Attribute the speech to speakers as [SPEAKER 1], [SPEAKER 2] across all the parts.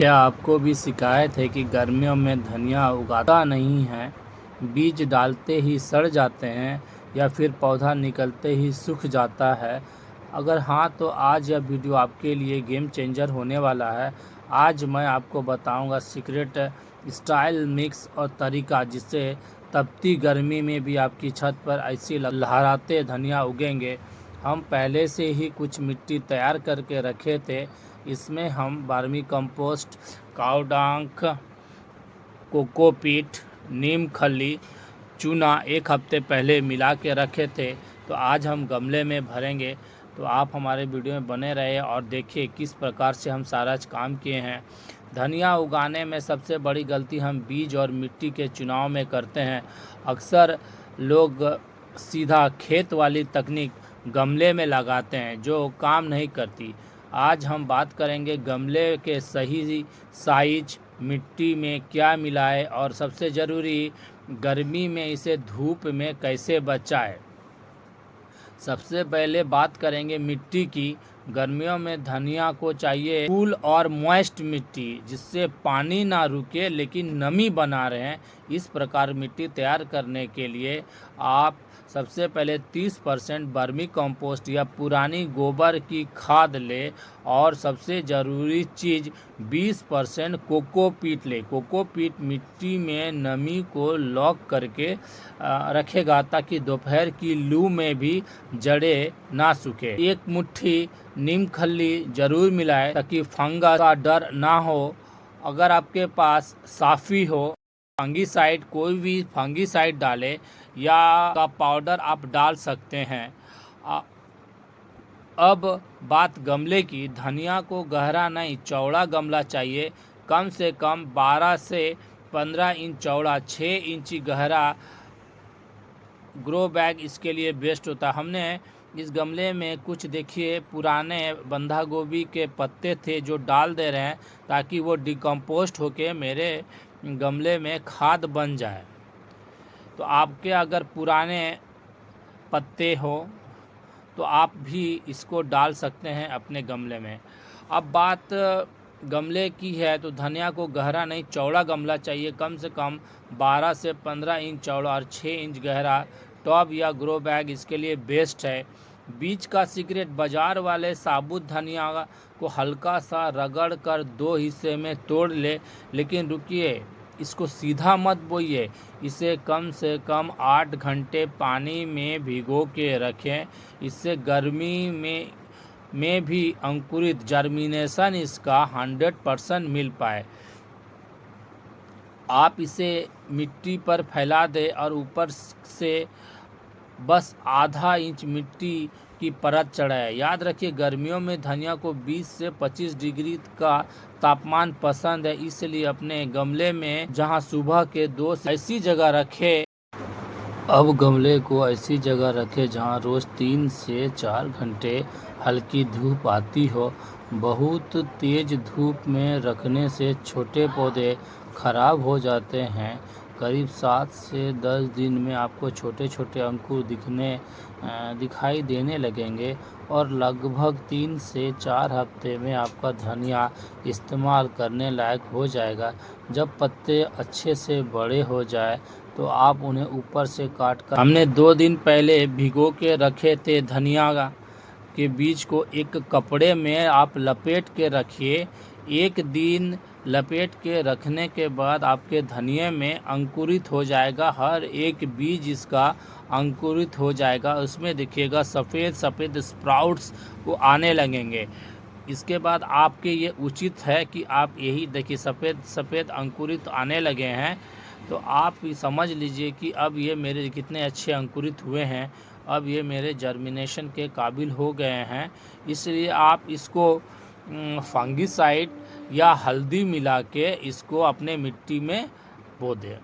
[SPEAKER 1] क्या आपको भी शिकायत है कि गर्मियों में धनिया उगाता नहीं है, बीज डालते ही सड़ जाते हैं या फिर पौधा निकलते ही सूख जाता है? अगर हाँ, तो आज यह वीडियो आपके लिए गेम चेंजर होने वाला है। आज मैं आपको बताऊंगा सीक्रेट स्टाइल मिक्स और तरीका जिससे तपती गर्मी में भी आपकी छत पर ऐसी लहराते धनिया उगेंगे। हम पहले से ही कुछ मिट्टी तैयार करके रखे थे। इसमें हम वर्मी कंपोस्ट, काऊ डांक, कोकोपीट, नीम खली, चूना एक हफ्ते पहले मिला के रखे थे। तो आज हम गमले में भरेंगे। तो आप हमारे वीडियो में बने रहे और देखिए किस प्रकार से हम सारा काम किए हैं। धनिया उगाने में सबसे बड़ी गलती हम बीज और मिट्टी के चुनाव में करते हैं। अक्सर लोग सीधा खेत वाली तकनीक गमले में लगाते हैं जो काम नहीं करती। आज हम बात करेंगे गमले के सही साइज, मिट्टी में क्या मिलाए और सबसे ज़रूरी गर्मी में इसे धूप में कैसे बचाएं। सबसे पहले बात करेंगे मिट्टी की। गर्मियों में धनिया को चाहिए कूल और मॉइस्ट मिट्टी जिससे पानी ना रुके लेकिन नमी बना रहे। इस प्रकार मिट्टी तैयार करने के लिए आप सबसे पहले 30% वर्मी कंपोस्ट या पुरानी गोबर की खाद ले और सबसे ज़रूरी चीज़ 20% कोकोपीट ले। कोकोपीट मिट्टी में नमी को लॉक करके रखेगा ताकि दोपहर की लू में भी जड़ें ना सूखे। एक मुट्ठी नीम खली जरूर मिलाएं ताकि फंगस का डर ना हो। अगर आपके पास साफी हो, फंगीसाइड कोई भी फंगीसाइड डालें या का पाउडर आप डाल सकते हैं। अब बात गमले की। धनिया को गहरा नहीं चौड़ा गमला चाहिए। कम से कम 12 से 15 इंच चौड़ा, 6 इंच गहरा ग्रो बैग इसके लिए बेस्ट होता है। हमने इस गमले में कुछ देखिए पुराने बंधा गोभी के पत्ते थे जो डाल दे रहे हैं ताकि वो डिकम्पोस्ट होके मेरे गमले में खाद बन जाए। तो आपके अगर पुराने पत्ते हो तो आप भी इसको डाल सकते हैं अपने गमले में। अब बात गमले की है तो धनिया को गहरा नहीं चौड़ा गमला चाहिए। कम से कम 12 से 15 इंच चौड़ा और 6 इंच गहरा टॉप या ग्रो बैग इसके लिए बेस्ट है। बीज का सीक्रेट, बाजार वाले साबुत धनिया को हल्का सा रगड़ कर 2 हिस्से में तोड़ ले, लेकिन रुकिए, इसको सीधा मत बोइए। इसे कम से कम 8 घंटे पानी में भिगो के रखें। इससे गर्मी में भी अंकुरित जर्मिनेशन इसका 100% मिल पाए। आप इसे मिट्टी पर फैला दें और ऊपर से बस आधा इंच मिट्टी की परत चढ़ाए। याद रखिए गर्मियों में धनिया को 20 से 25 डिग्री का तापमान पसंद है, इसलिए अपने गमले में जहां सुबह के 2 से ऐसी जगह रखें। अब गमले को ऐसी जगह रखें जहां रोज 3 से 4 घंटे हल्की धूप आती हो। बहुत तेज धूप में रखने से छोटे पौधे खराब हो जाते हैं। करीब 7 से 10 दिन में आपको छोटे छोटे अंकुर दिखाई देने लगेंगे और लगभग 3 से 4 हफ्ते में आपका धनिया इस्तेमाल करने लायक हो जाएगा। जब पत्ते अच्छे से बड़े हो जाए तो आप उन्हें ऊपर से काट कर, हमने 2 दिन पहले भिगो के रखे थे धनिया के बीज को, एक कपड़े में आप लपेट के रखिए। 1 दिन लपेट के रखने के बाद आपके धनिये में अंकुरित हो जाएगा। हर एक बीज इसका अंकुरित हो जाएगा। उसमें देखिएगा सफ़ेद सफ़ेद स्प्राउट्स को आने लगेंगे। इसके बाद आपके ये उचित है कि आप यही देखिए सफ़ेद सफ़ेद अंकुरित आने लगे हैं। तो आप समझ लीजिए कि अब ये मेरे कितने अच्छे अंकुरित हुए हैं। अब ये मेरे जर्मिनेशन के काबिल हो गए हैं। इसलिए आप इसको फंगीसाइड या हल्दी मिला के इसको अपने मिट्टी में बो दें।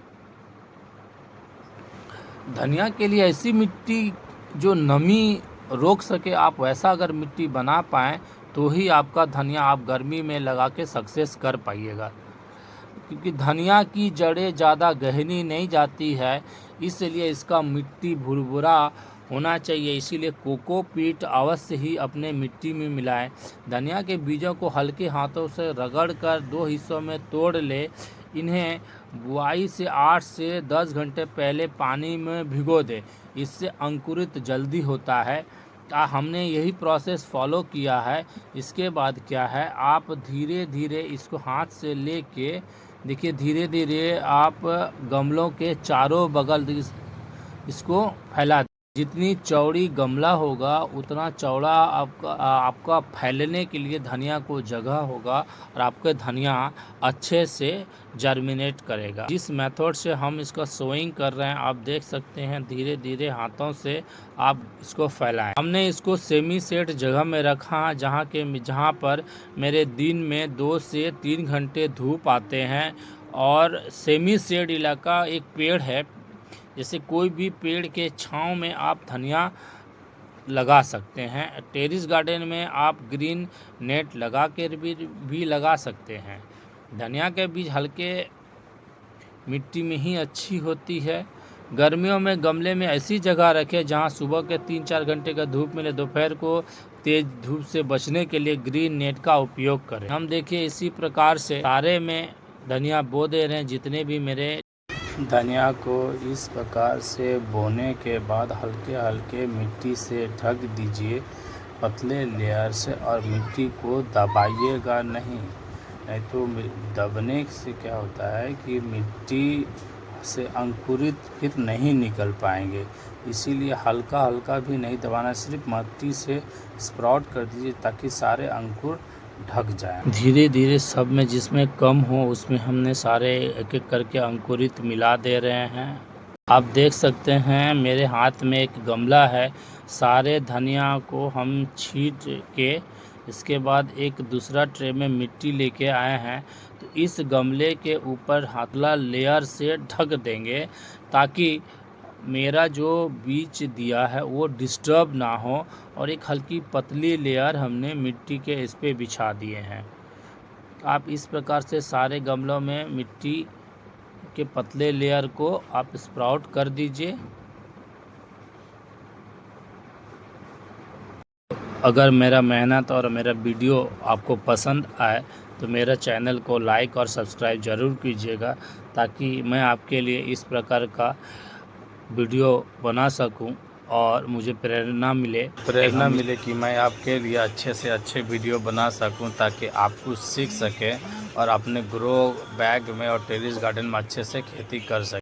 [SPEAKER 1] धनिया के लिए ऐसी मिट्टी जो नमी रोक सके, आप वैसा अगर मिट्टी बना पाएँ तो ही आपका धनिया आप गर्मी में लगा के सक्सेस कर पाइएगा। क्योंकि धनिया की जड़ें ज़्यादा गहरी नहीं जाती है, इसलिए इसका मिट्टी भुरभुरा होना चाहिए, इसीलिए कोकोपीट अवश्य ही अपने मिट्टी में मिलाएं। धनिया के बीजों को हल्के हाथों से रगड़कर 2 हिस्सों में तोड़ ले। इन्हें बुआई से 8 से 10 घंटे पहले पानी में भिगो दें, इससे अंकुरित जल्दी होता है। हमने यही प्रोसेस फॉलो किया है। इसके बाद क्या है, आप धीरे धीरे इसको हाथ से लेके देखिए, धीरे धीरे आप गमलों के चारों बगल इसको फैला। जितनी चौड़ी गमला होगा उतना चौड़ा आपका फैलने के लिए धनिया को जगह होगा और आपके धनिया अच्छे से जर्मिनेट करेगा। जिस मेथड से हम इसका सोइंग कर रहे हैं, आप देख सकते हैं, धीरे धीरे हाथों से आप इसको फैलाएं। हमने इसको सेमी सेट जगह में रखा, जहाँ पर मेरे दिन में 2 से 3 घंटे धूप आते हैं। और सेमी सेट इलाका एक पेड़ है, जैसे कोई भी पेड़ के छांव में आप धनिया लगा सकते हैं। टेरेस गार्डन में आप ग्रीन नेट लगा कर भी लगा सकते हैं। धनिया के बीज हल्के मिट्टी में ही अच्छी होती है। गर्मियों में गमले में ऐसी जगह रखें जहां सुबह के 3-4 घंटे का धूप मिले। दोपहर को तेज धूप से बचने के लिए ग्रीन नेट का उपयोग करें। हम देखिए इसी प्रकार से सारे में धनिया बो दे रहे हैं। जितने भी मेरे धनिया को इस प्रकार से बोने के बाद हल्के हल्के मिट्टी से ढक दीजिए, पतले लेयर से, और मिट्टी को दबाइएगा नहीं तो दबने से क्या होता है कि मिट्टी से अंकुरित फिर नहीं निकल पाएंगे। इसीलिए हल्का हल्का भी नहीं दबाना, सिर्फ मिट्टी से स्प्राउट कर दीजिए ताकि सारे अंकुर ढक जाए। धीरे धीरे सब में जिसमें कम हो उसमें हमने सारे एक एक करके अंकुरित मिला दे रहे हैं। आप देख सकते हैं मेरे हाथ में एक गमला है। सारे धनिया को हम छीट के इसके बाद एक दूसरा ट्रे में मिट्टी लेके आए हैं। तो इस गमले के ऊपर हाथला लेयर से ढक देंगे ताकि मेरा जो बीज दिया है वो डिस्टर्ब ना हो। और एक हल्की पतली लेयर हमने मिट्टी के इस पे बिछा दिए हैं। आप इस प्रकार से सारे गमलों में मिट्टी के पतले लेयर को आप स्प्राउट कर दीजिए। अगर मेरा मेहनत और मेरा वीडियो आपको पसंद आए तो मेरा चैनल को लाइक और सब्सक्राइब ज़रूर कीजिएगा, ताकि मैं आपके लिए इस प्रकार का वीडियो बना सकूं और मुझे प्रेरणा मिले कि मैं आपके लिए अच्छे से अच्छे वीडियो बना सकूं, ताकि आप कुछ सीख सकें और अपने ग्रो बैग में और टेरेस गार्डन में अच्छे से खेती कर सकें।